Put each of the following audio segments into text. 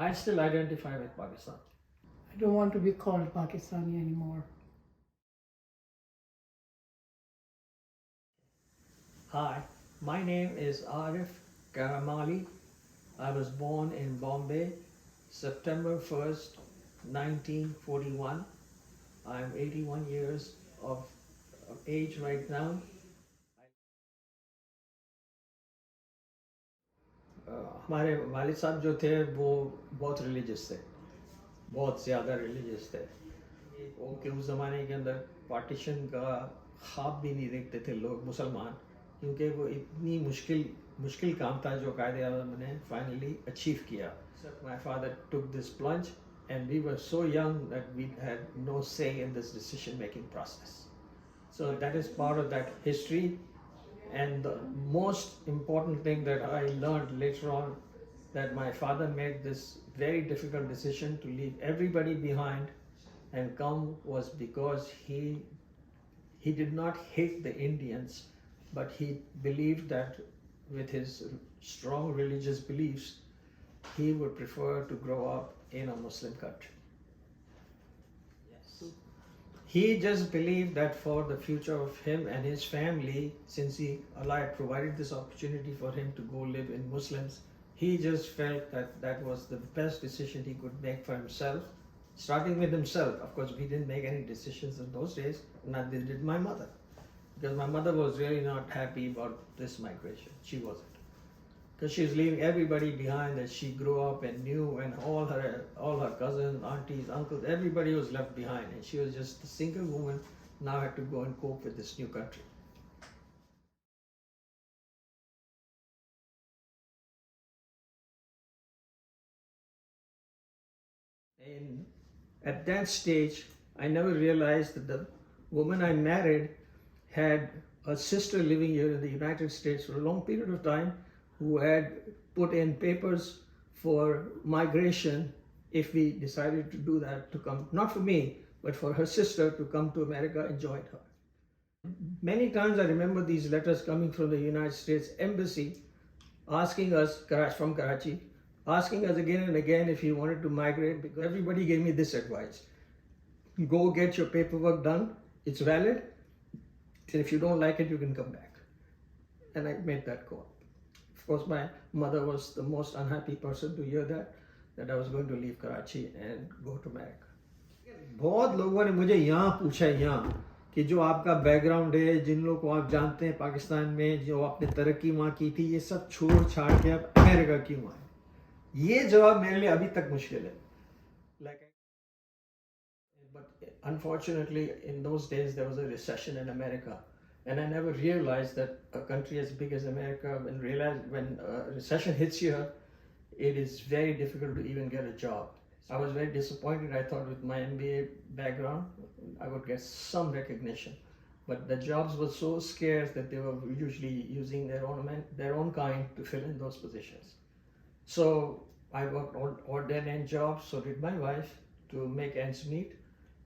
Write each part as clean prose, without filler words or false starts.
I still identify with Pakistan. I don't want to be called Pakistani anymore. Hi, my name is Arif Karamali. I was born in Bombay, September 1st, 1941. I'm 81 years of age right now. हमारे वालिद साहब जो थे वो बहुत religious थे, बहुत ज़्यादा रिलीजियस थे। कि उस ज़माने के अंदर पार्टीशन का ख्वाब भी नहीं देखते थे लोग मुसलमान, क्योंकि वो इतनी मुश्किल काम था जो कायदे आज़म ने फाइनली अचीव किया। My father took this plunge and we were so young that we had no say in this decision making process. So that is part of that history. And the most important thing that I learned later on, that my father made this very difficult decision to leave everybody behind and come, was because he did not hate the Indians, but he believed that with his strong religious beliefs, he would prefer to grow up in a Muslim country. He just believed that for the future of him and his family, since Allah had provided this opportunity for him to go live in Muslims, he just felt that that was the best decision he could make for himself, starting with himself. Of course, we didn't make any decisions in those days, neither did my mother, because my mother was really not happy about this migration. She wasn't, because she was leaving everybody behind that she grew up and knew, and all her cousins, aunties, uncles, everybody was left behind, and she was just a single woman, now had to go and cope with this new country. And at that stage, I never realized that the woman I married had a sister living here in the United States for a long period of time, who had put in papers for migration if we decided to do that, to come, not for me, but for her sister to come to America and join her. Many times I remember these letters coming from the United States Embassy asking us, from Karachi, asking us again and again if we wanted to migrate, because everybody gave me this advice: go get your paperwork done, it's valid, and if you don't like it, you can come back. And I made that call. Of course, my mother was the most unhappy person to hear that I was going to leave Karachi and go to America. बहुत लोगों ने मुझे यहाँ पूछा है, यहाँ कि जो आपका बैकग्राउंड है, जिन लोगों को आप जानते हैं पाकिस्तान में, जो आपने तरक्की वहाँ की थी, ये सब छोड़ छाड़ के आप अमेरिका क्यों आए? ये जवाब मेरे लिए अभी तक मुश्किल है. But unfortunately, in those days, there was a recession in America. And I never realized that a country as big as America, when a recession hits you, it is very difficult to even get a job. I was very disappointed. I thought with my MBA background, I would get some recognition. But the jobs were so scarce that they were usually using their own kind to fill in those positions. So I worked odd end jobs, so did my wife, to make ends meet.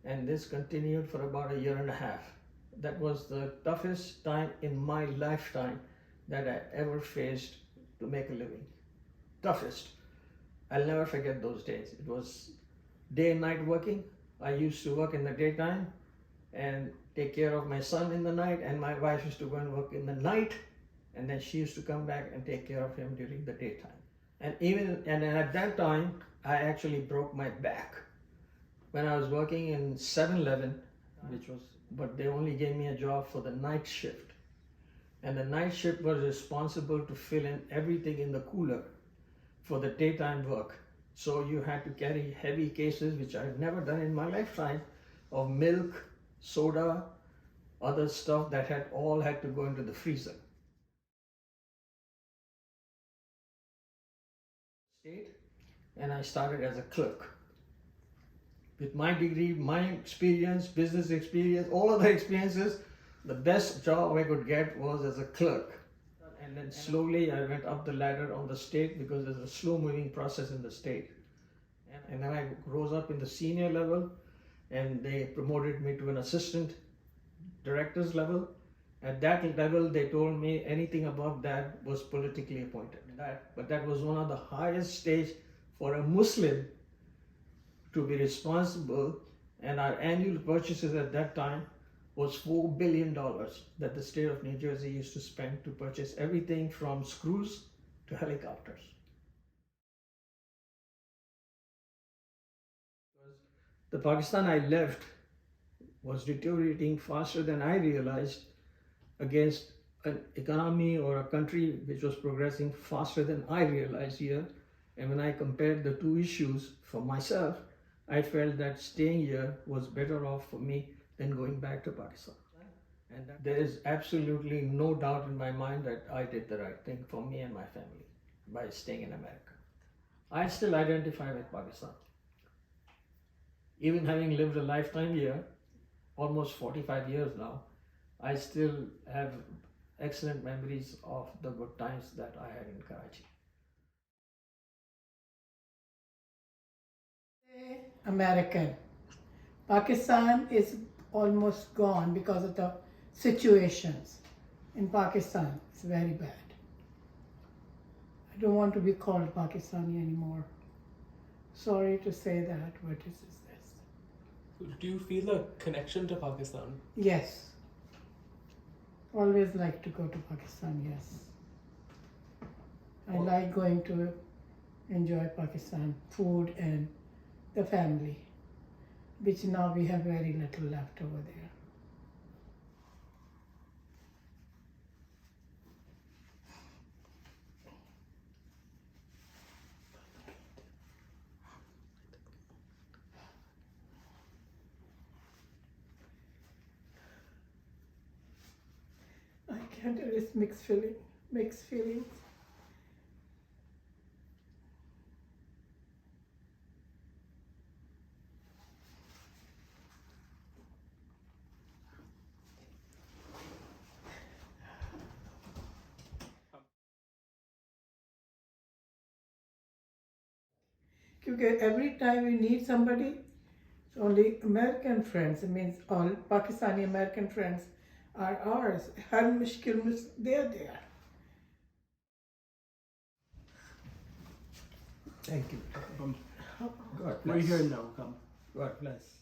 And this continued for about a year and a half. That was the toughest time in my lifetime that I ever faced to make a living. Toughest. I'll never forget those days. It was day and night working. I used to work in the daytime and take care of my son in the night, and my wife used to go and work in the night, and then she used to come back and take care of him during the daytime. And at that time, I actually broke my back when I was working in 7-Eleven, but they only gave me a job for the night shift. And the night shift was responsible to fill in everything in the cooler for the daytime work. So you had to carry heavy cases, which I've never done in my lifetime, of milk, soda, other stuff that had to go into the freezer. And I started as a clerk. With my degree, my experience, business experience, all of the experiences, the best job I could get was as a clerk. And then slowly I went up the ladder on the state, because there's a slow moving process in the state. And then I rose up in the senior level, and they promoted me to an assistant director's level. At that level, they told me anything above that was politically appointed. But that was one of the highest stage for a Muslim to be responsible, and our annual purchases at that time was $4 billion that the state of New Jersey used to spend to purchase everything from screws to helicopters. The Pakistan I left was deteriorating faster than I realized against an economy or a country which was progressing faster than I realized here. And when I compared the two issues for myself, I felt that staying here was better off for me than going back to Pakistan. And there is absolutely no doubt in my mind that I did the right thing for me and my family by staying in America. I still identify with Pakistan. Even having lived a lifetime here, almost 45 years now, I still have excellent memories of the good times that I had in Karachi. American. Pakistan is almost gone because of the situations in Pakistan. It's very bad. I don't want to be called Pakistani anymore. Sorry to say that, but this is this. Do you feel a connection to Pakistan? Yes. Always like to go to Pakistan, yes. I like going to enjoy Pakistan food and the family, which now we have very little left over there. I can't, it is mixed feelings. Because every time we need somebody, it's only American friends. It means all Pakistani American friends are ours. Har mushkil mein they are there. Thank you. Um, God we're bless. here now. Come. God bless.